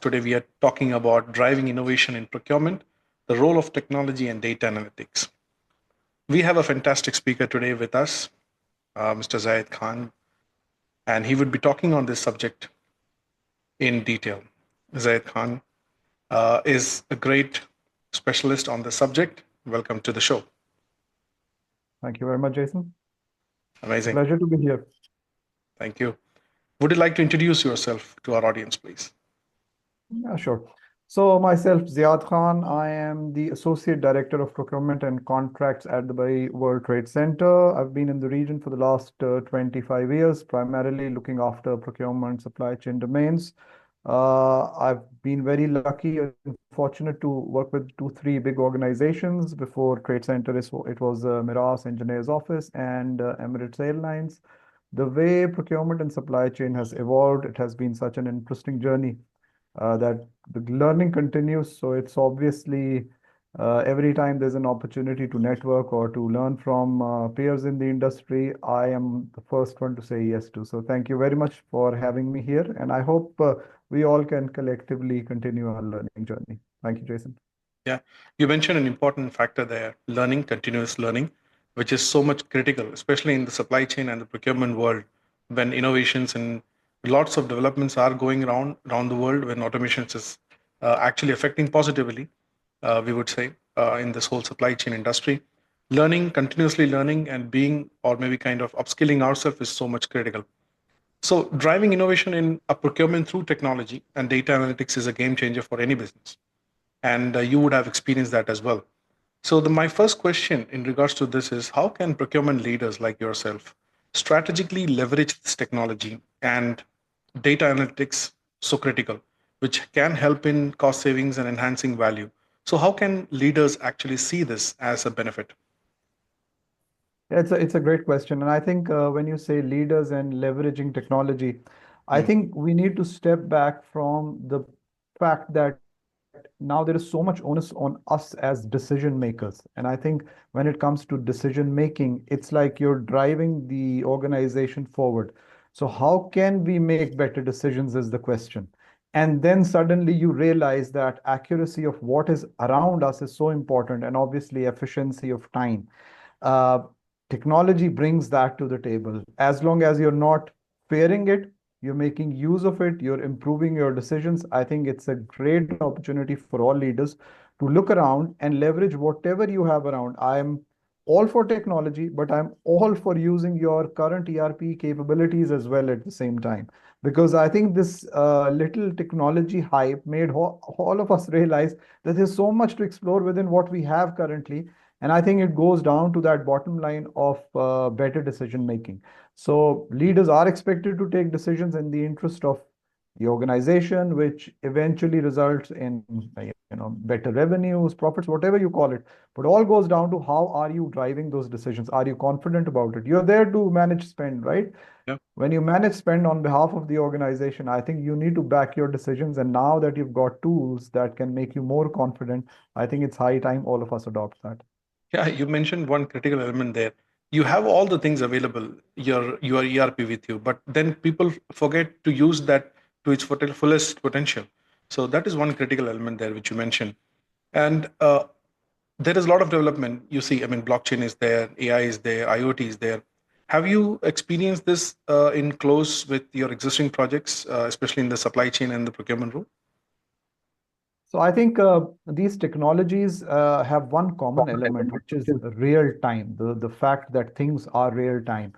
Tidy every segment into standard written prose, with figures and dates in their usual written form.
Today we are talking about driving innovation in procurement, the role of technology and data analytics. We have a fantastic speaker today with us, Mr. Zayed Khan, and he would be talking on this subject in detail. Zayed Khan is a great specialist on the subject. Welcome to the show. Thank you very much, Jason. Amazing. Pleasure to be here. Thank you. Would you like to introduce yourself to our audience, please? Yeah, sure. So myself, Ziad Khan, I am the Associate Director of Procurement and Contracts at the Dubai World Trade Center. I've been in the region for the last 25 years, primarily looking after procurement, supply chain domains. I've been very lucky and fortunate to work with three big organizations. Before Trade Center, it was Miras Engineers Office and Emirates Airlines. The way procurement and supply chain has evolved, it has been such an interesting journey that the learning continues. So it's obviously every time there's an opportunity to network or to learn from peers in the industry, I am the first one to say yes to. So thank you very much for having me here. And I hope we all can collectively continue our learning journey. Thank you, Jason. Yeah, you mentioned an important factor there, learning, continuous learning, which is so much critical, especially in the supply chain and the procurement world, when innovations and lots of developments are going around the world, when automation is actually affecting positively, we would say, in this whole supply chain industry. Learning, continuously learning, and being or maybe kind of upskilling ourselves is so much critical. So, driving innovation in a procurement through technology and data analytics is a game changer for any business, and you would have experienced that as well. So, my first question in regards to this is, how can procurement leaders like yourself strategically leverage this technology and data analytics so critical, which can help in cost savings and enhancing value? So, how can leaders actually see this as a benefit? Yeah, it's a great question. And I think when you say leaders and leveraging technology, I Mm, think we need to step back from the fact that now there is so much onus on us as decision makers. And I think when it comes to decision making, it's like you're driving the organization forward. So how can we make better decisions is the question. And then suddenly you realize that accuracy of what is around us is so important, and obviously efficiency of time. Uh, Technology brings that to the table. As long as you're not fearing it, you're making use of it, you're improving your decisions. I think it's a great opportunity for all leaders to look around and leverage whatever you have around. I'm all for technology, but I'm all for using your current ERP capabilities as well at the same time. Because I think this little technology hype made all of us realize that there's so much to explore within what we have currently. And I think it goes down to that bottom line of better decision making. So leaders are expected to take decisions in the interest of the organization, which eventually results in better revenues, profits, whatever you call it. But all goes down to how are you driving those decisions? Are you confident about it? You're there to manage spend, right? yeah. When you manage spend on behalf of the organization, I think you need to back your decisions. And now that you've got tools that can make you more confident, I think it's high time all of us adopt that. Yeah, you mentioned one critical element there. You have all the things available, your ERP with you, but then people forget to use that to its fullest potential. So that is one critical element there which you mentioned. And there is a lot of development. You see, I mean, blockchain is there, AI is there, IoT is there. Have you experienced this in close with your existing projects, especially in the supply chain and the procurement role? So I think these technologies have one common element, which is real time, the fact that things are real time.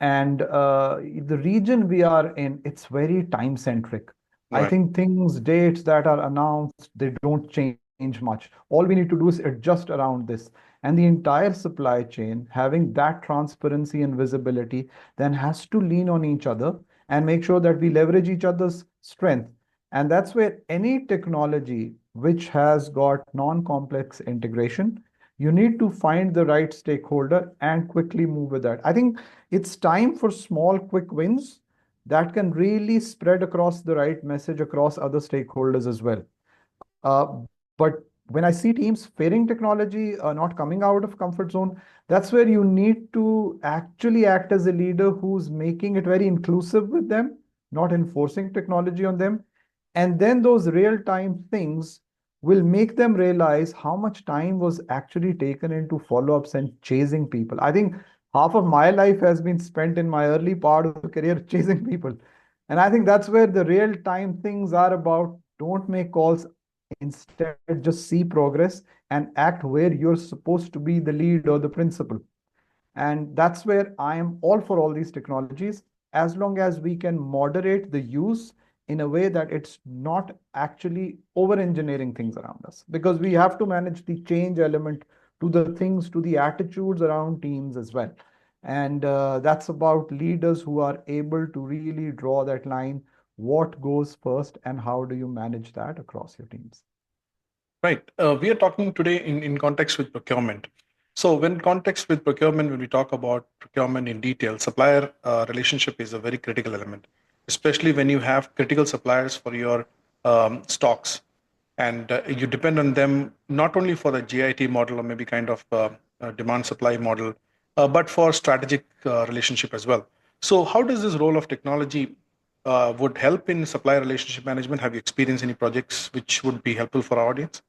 And the region we are in, it's very time centric. I Right. think things, dates that are announced, they don't change much. All we need to do is adjust around this. And the entire supply chain, having that transparency and visibility, then has to lean on each other and make sure that we leverage each other's strength. And that's where any technology which has got non-complex integration, you need to find the right stakeholder and quickly move with that. I think it's time for small, quick wins that can really spread across the right message across other stakeholders as well. But when I see teams fearing technology, not coming out of comfort zone, that's where you need to actually act as a leader who's making it very inclusive with them, not enforcing technology on them, And then those real time things will make them realize how much time was actually taken into follow ups and chasing people. I think half of my life has been spent in my early part of the career chasing people. And I think that's where the real time things are about. Don't make calls, instead, just see progress and act where you're supposed to be the lead or the principal. And that's where I am all for all these technologies, as long as we can moderate the use in a way that it's not actually over engineering things around us. Because we have to manage the change element to the things, to the attitudes around teams as well. And that's about leaders who are able to really draw that line. What goes first, and how do you manage that across your teams? Right. We are talking today in context with procurement. So, when context with procurement, when we talk about procurement in detail, supplier relationship is a very critical element, especially when you have critical suppliers for your stocks, and you depend on them not only for the GIT model or maybe kind of demand supply model, but for strategic relationship as well. So, how does this role of technology would help in supplier relationship management? Have you experienced any projects which would be helpful for our audience?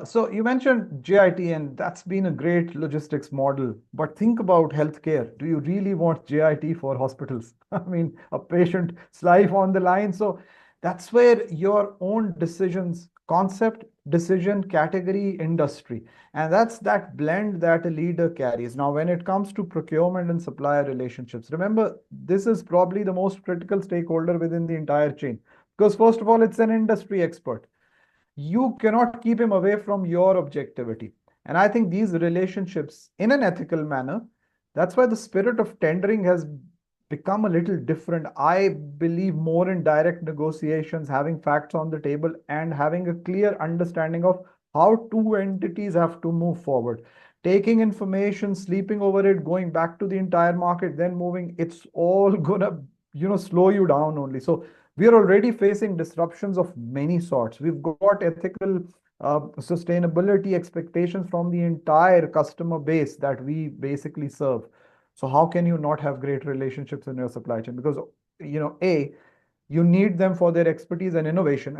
So you mentioned JIT, and that's been a great logistics model. But think about healthcare. Do you really want JIT for hospitals? I mean, a patient's life on the line. So that's where your own decisions, concept, decision, category, industry, and that's that blend that a leader carries. Now, when it comes to procurement and supplier relationships, remember, this is probably the most critical stakeholder within the entire chain. Because first of all, it's an industry expert. You cannot keep him away from your objectivity. And I think these relationships, in an ethical manner, that's why the spirit of tendering has become a little different. I believe more in direct negotiations, having facts on the table, and having a clear understanding of how two entities have to move forward. Taking information, sleeping over it, going back to the entire market, then moving, it's all gonna, slow you down only. So we are already facing disruptions of many sorts. We've got ethical sustainability expectations from the entire customer base that we basically serve. So how can you not have great relationships in your supply chain? Because A, you need them for their expertise and innovation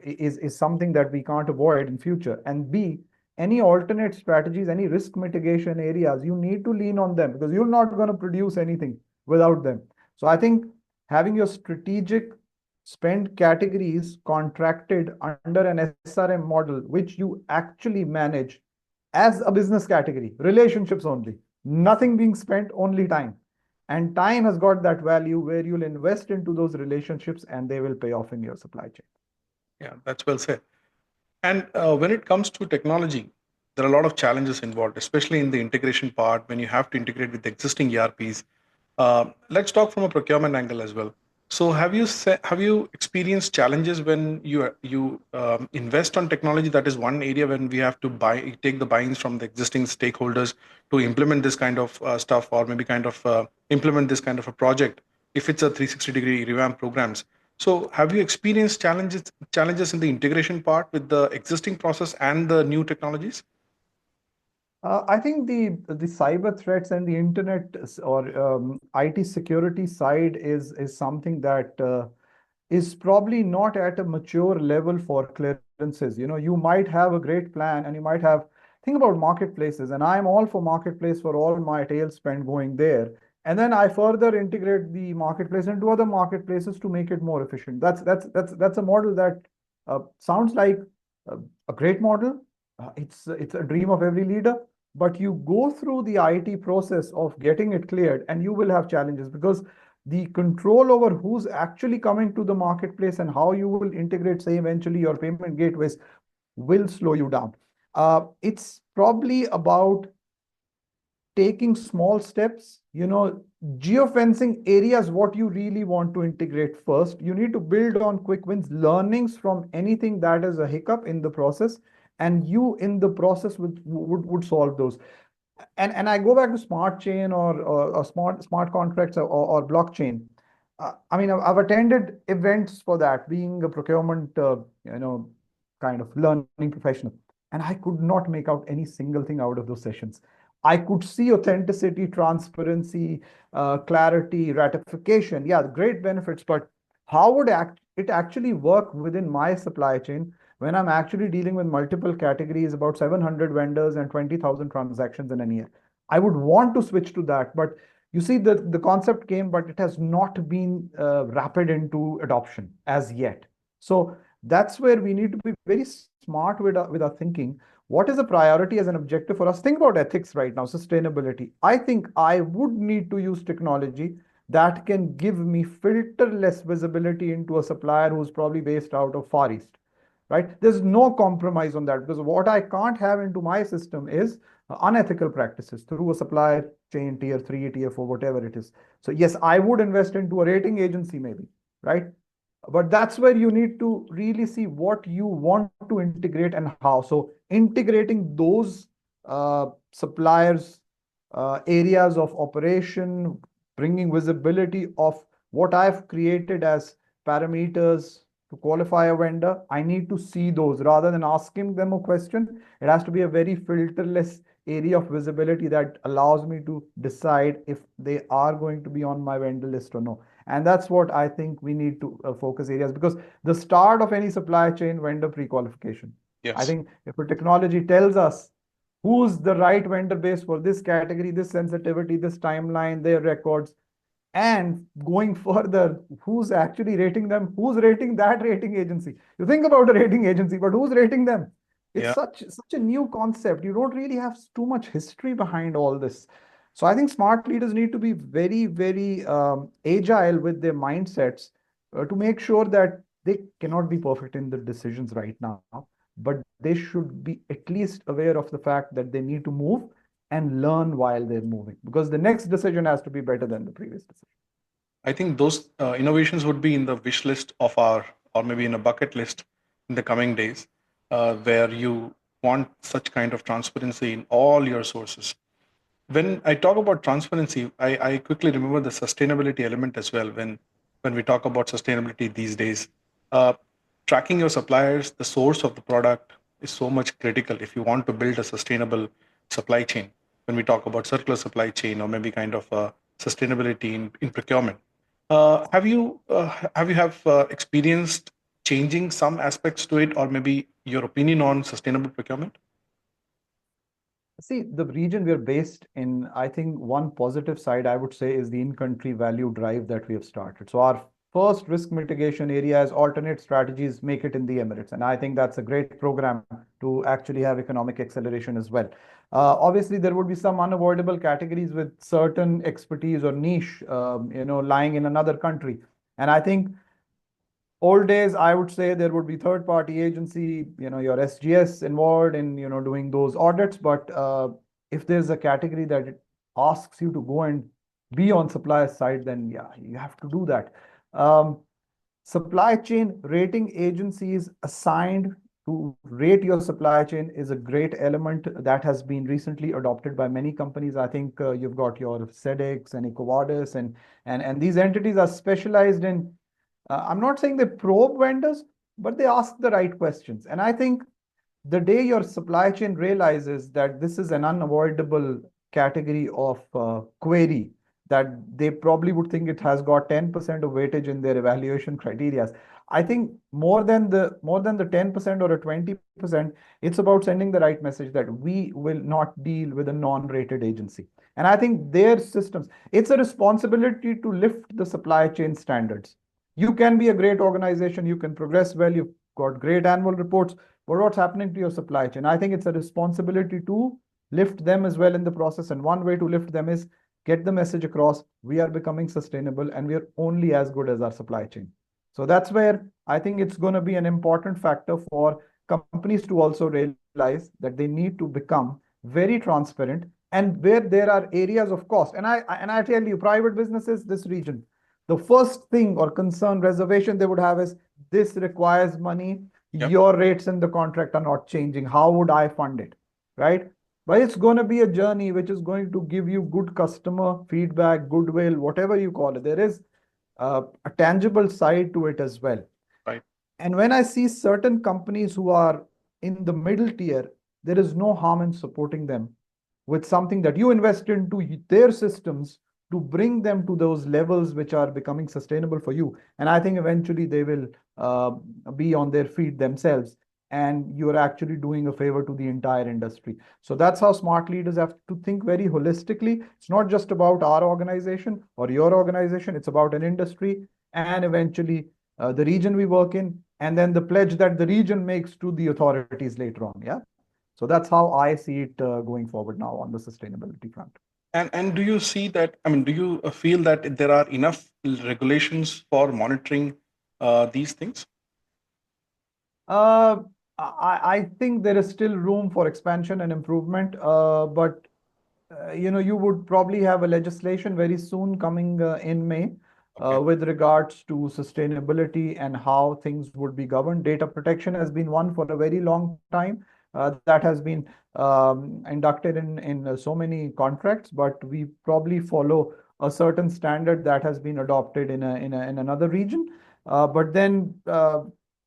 is something that we can't avoid in future. And B, any alternate strategies, any risk mitigation areas, you need to lean on them because you're not going to produce anything without them. So I think having your strategic spend categories contracted under an SRM model, which you actually manage as a business category, relationships only, nothing being spent, only time. And time has got that value where you'll invest into those relationships and they will pay off in your supply chain. Yeah, that's well said. And when it comes to technology, there are a lot of challenges involved, especially in the integration part when you have to integrate with existing ERPs. Let's talk from a procurement angle as well. So, have you experienced challenges when you invest on technology? That is one area when we have to take the buy-ins from the existing stakeholders to implement this kind of stuff, or maybe kind of implement this kind of a project. If it's a 360-degree revamp programs, so have you experienced challenges in the integration part with the existing process and the new technologies? I think the cyber threats and the internet or IT security side is something that is probably not at a mature level for clearances. You might have a great plan and you might have, think about marketplaces, and I'm all for marketplace for all my tail spend going there. And then I further integrate the marketplace into other marketplaces to make it more efficient. That's a model that sounds like a, a great model. It's a dream of every leader, but you go through the IT process of getting it cleared, and you will have challenges because the control over who's actually coming to the marketplace and how you will integrate, say, eventually your payment gateways will slow you down. It's probably about taking small steps, geofencing areas, what you really want to integrate first. You need to build on quick wins, learnings from anything that is a hiccup in the process, and you in the process would solve those. And I go back to smart chain or smart contracts or blockchain. I mean, I've attended events for that, being a procurement, kind of learning professional, and I could not make out any single thing out of those sessions. I could see authenticity, transparency, clarity, ratification. Yeah, great benefits, but how would it actually work within my supply chain when I'm actually dealing with multiple categories, about 700 vendors and 20,000 transactions in a year? I would want to switch to that, but you see, the concept came, but it has not been rapid into adoption as yet. So that's where we need to be very smart with our thinking. What is a priority as an objective for us? Think about ethics right now, sustainability. I think I would need to use technology that can give me filterless visibility into a supplier who's probably based out of Far East, right? There's no compromise on that, because what I can't have into my system is unethical practices through a supply chain, tier 3, tier 4, whatever it is. So yes, I would invest into a rating agency maybe, right? But that's where you need to really see what you want to integrate and how. So integrating those suppliers areas of operation, bringing visibility of what I've created as parameters to qualify a vendor, I need to see those rather than asking them a question. It has to be a very filterless area of visibility that allows me to decide if they are going to be on my vendor list or no. And that's what I think we need to focus areas, because the start of any supply chain vendor pre-qualification. I Yes. think if a technology tells us who's the right vendor base for this category, this sensitivity, this timeline, their records, and going further, who's actually rating them? Who's rating that rating agency? You think about a rating agency, but who's rating them? It's Yeah. such a new concept. You don't really have too much history behind all this. So I think smart leaders need to be very agile with their mindsets to make sure that they cannot be perfect in the decisions right now, but they should be at least aware of the fact that they need to move and learn while they're moving, because the next decision has to be better than the previous decision. I think those innovations would be in the wish list of our, or maybe in a bucket list in the coming days, where you want such kind of transparency in all your sources. When I talk about transparency, I quickly remember the sustainability element as well. When we talk about sustainability these days, uh, tracking your suppliers, the source of the product is so much critical if you want to build a sustainable supply chain. When we talk about circular supply chain or maybe kind of sustainability in procurement, have you experienced changing some aspects to it, or maybe your opinion on sustainable procurement? See, the region we are based in, I think one positive side I would say is the in-country value drive that we have started. So our first risk mitigation area is alternate strategies, make it in the Emirates. And I think that's a great program to actually have economic acceleration as well. Obviously, there would be some unavoidable categories with certain expertise or niche, lying in another country. And I think old days, I would say there would be third party agency, your SGS involved in, doing those audits. But if there's a category that it asks you to go and be on supplier side, then yeah, you have to do that. Um, Supply chain rating agencies assigned to rate your supply chain is a great element that has been recently adopted by many companies. I think you've got your SEDEX and EcoVadis, and these entities are specialized in, I'm not saying they probe vendors, but they ask the right questions. And I think the day your supply chain realizes that this is an unavoidable category of query, that they probably would think it has got 10% of weightage in their evaluation criteria. I think more than the 10% or a 20, it's about sending the right message that we will not deal with a non-rated agency. And I think their systems, it's a responsibility to lift the supply chain standards. You can be a great organization, you can progress well, you've got great annual reports, but what's happening to your supply chain? I think it's a responsibility to lift them as well in the process. And one way to lift them is get the message across. We are becoming sustainable and we are only as good as our supply chain. So that's where I think it's going to be an important factor for companies to also realize that they need to become very transparent, and where there are areas of cost. And I tell you, private businesses, this region, the first thing or concern reservation they would have is this requires money, Yep. your rates in the contract are not changing. How would I fund it? Right? But it's going to be a journey which is going to give you good customer feedback, goodwill, whatever you call it. There is a tangible side to it as well. Right. And when I see certain companies who are in the middle tier, there is no harm in supporting them with something that you invest into their systems to bring them to those levels which are becoming sustainable for you. And I think eventually they will uh, be on their feet themselves, and you're actually doing a favor to the entire industry. So that's how smart leaders have to think very holistically. It's not just about our organization or your organization, it's about an industry and eventually the region we work in, and then the pledge that the region makes to the authorities later on. Yeah. So that's how I see it going forward now on the sustainability front. And do you see that? I mean, do you feel that there are enough regulations for monitoring these things? Uh, I think there is still room for expansion and improvement, but you would probably have a legislation very soon coming in May Okay. with regards to sustainability and how things would be governed. Data protection has been one for a very long time. That has been inducted in so many contracts, but we probably follow a certain standard that has been adopted in another region. But then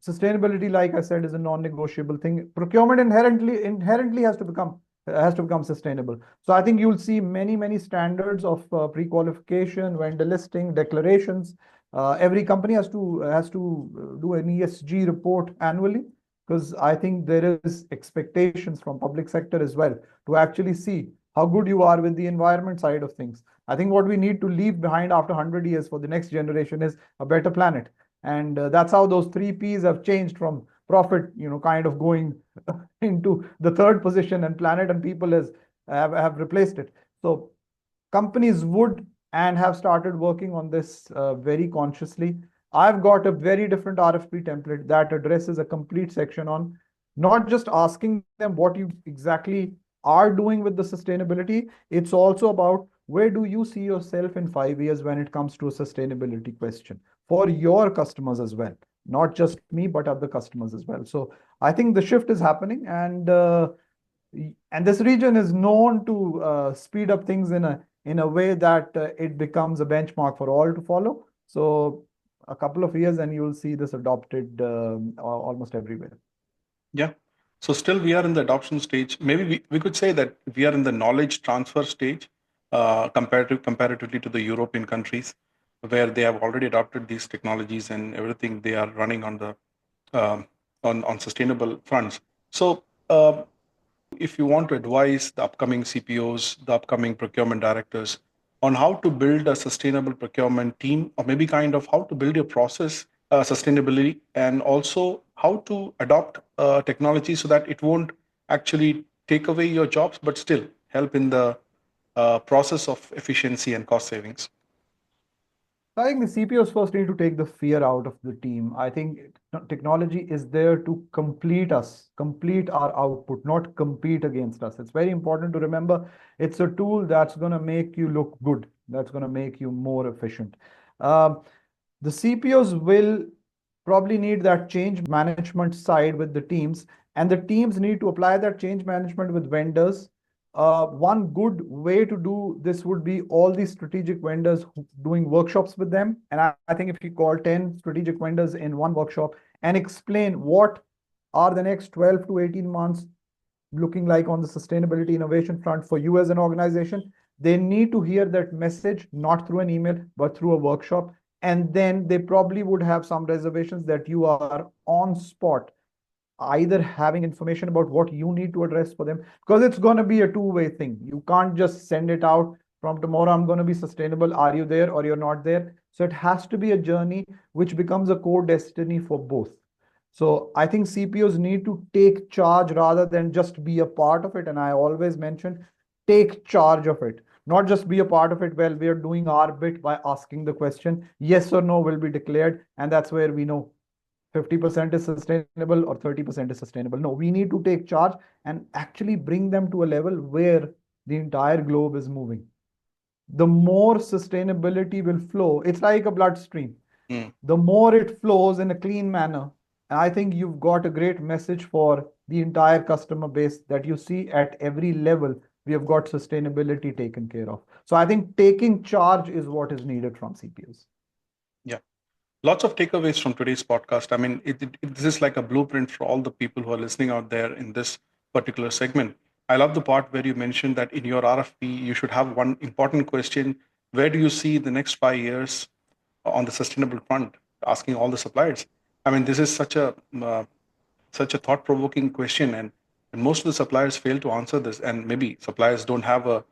sustainability, like I said, is a non-negotiable thing. Procurement inherently has to become sustainable. So I think you'll see many standards of pre-qualification, vendor listing, declarations. Every company has to do an ESG report annually, because I think there is expectations from public sector as well to actually see how good you are with the environment side of things. I think what we need to leave behind after 100 years for the next generation is a better planet. And that's how those three P's have changed from profit, kind of going into the third position, and planet and people have replaced it. So companies would and have started working on this very consciously. I've got a very different RFP template that addresses a complete section on not just asking them what you exactly are doing with the sustainability. It's also about where do you see yourself in 5 years when it comes to a sustainability question for your customers as well, not just me, but other customers as well. So I think the shift is happening, and this region is known to speed up things in a way that it becomes a benchmark for all to follow. So a couple of years and you'll see this adopted almost everywhere. Yeah. So still we are in the adoption stage. Maybe we could say that we are in the knowledge transfer stage, comparatively to the European countries, where they have already adopted these technologies and everything they are running on the um, on sustainable fronts. So if you want to advise the upcoming CPOs, the upcoming procurement directors on how to build a sustainable procurement team, or maybe kind of how to build your process sustainability, and also how to adopt technology so that it won't actually take away your jobs, but still help in the process of efficiency and cost savings. I think the CPOs first need to take the fear out of the team. I think technology is there to complete us, complete our output, not compete against us. It's very important to remember it's a tool that's going to make you look good, that's going to make you more efficient. Um, the CPOs will probably need that change management side with the teams, and the teams need to apply that change management with vendors. One good way to do this would be all these strategic vendors doing workshops with them. And I think if you call 10 strategic vendors in one workshop and explain what are the next 12 to 18 months looking like on the sustainability innovation front for you as an organization, they need to hear that message not through an email, but through a workshop. And then they probably would have some reservations that you are on spot either having information about what you need to address for them, because it's going to be a two-way thing. You can't just send it out from tomorrow, I'm going to be sustainable, are you there or you're not there. So it has to be a journey which becomes a core destiny for both. So I think CPOs need to take charge rather than just be a part of it. And I always mention, take charge of it, not just be a part of it. Well, we are doing our bit by asking the question, yes or no will be declared, and that's where we know 50% is sustainable or 30% is sustainable. No, we need to take charge and actually bring them to a level where the entire globe is moving. The more sustainability will flow, it's like a bloodstream. Mm. The more it flows in a clean manner, I think you've got a great message for the entire customer base that you see at every level. We have got sustainability taken care of. So I think taking charge is what is needed from CPOs. Yeah. Lots of takeaways from today's podcast. I mean, this is like a blueprint for all the people who are listening out there in this particular segment. I love the part where you mentioned that in your RFP, you should have one important question: where do you see the next 5 years on the sustainable front? Asking all the suppliers. I mean, this is such a thought-provoking question, and most of the suppliers fail to answer this. And maybe suppliers don't have a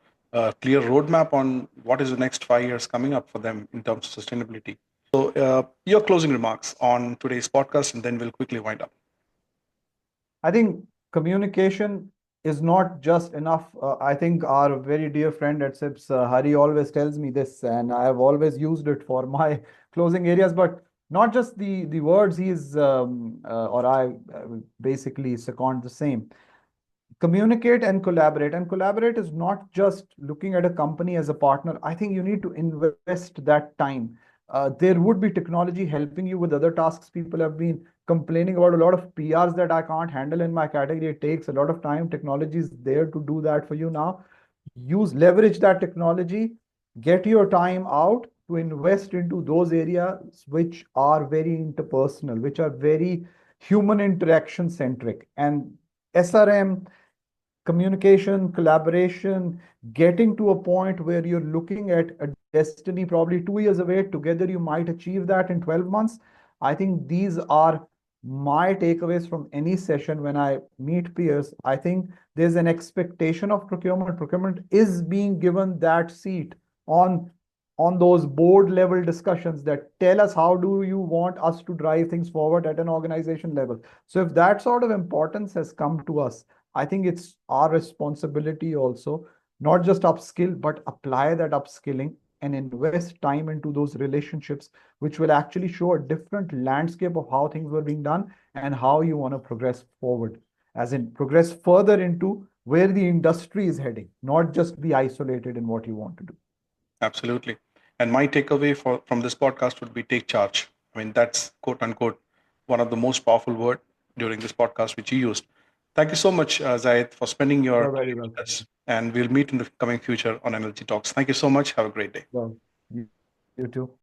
clear roadmap on what is the next 5 years coming up for them in terms of sustainability. So, your closing remarks on today's podcast, and then we'll quickly wind up. I think communication is not just enough. I think our very dear friend at SIPS, Hari, always tells me this, and I have always used it for my closing areas. But not just the words he's or I basically second the same. Communicate and collaborate. And collaborate is not just looking at a company as a partner. I think you need to invest that time. There would be technology helping you with other tasks. People have been complaining about a lot of PRs that I can't handle in my category. It takes a lot of time. Technology is there to do that for you now. Leverage that technology, get your time out to invest into those areas which are very interpersonal, which are very human interaction centric. And SRM, communication, collaboration, getting to a point where you're looking at a destiny probably 2 years away. Together, you might achieve that in 12 months. I think these are my takeaways from any session when I meet peers. I think there's an expectation of procurement. Procurement is being given that seat on those board level discussions that tell us how do you want us to drive things forward at an organization level. So if that sort of importance has come to us, I think it's our responsibility also, not just upskill, but apply that upskilling and invest time into those relationships, which will actually show a different landscape of how things were being done and how you want to progress forward, as in progress further into where the industry is heading, not just be isolated in what you want to do. Absolutely. And my takeaway from this podcast would be take charge. I mean, that's quote unquote one of the most powerful word during this podcast which you used. Thank you so much, Zayed, for spending your You're very time with welcome. us. And we'll meet in the coming future on Energy Talks. Thank you so much. Have a great day. Well, you too.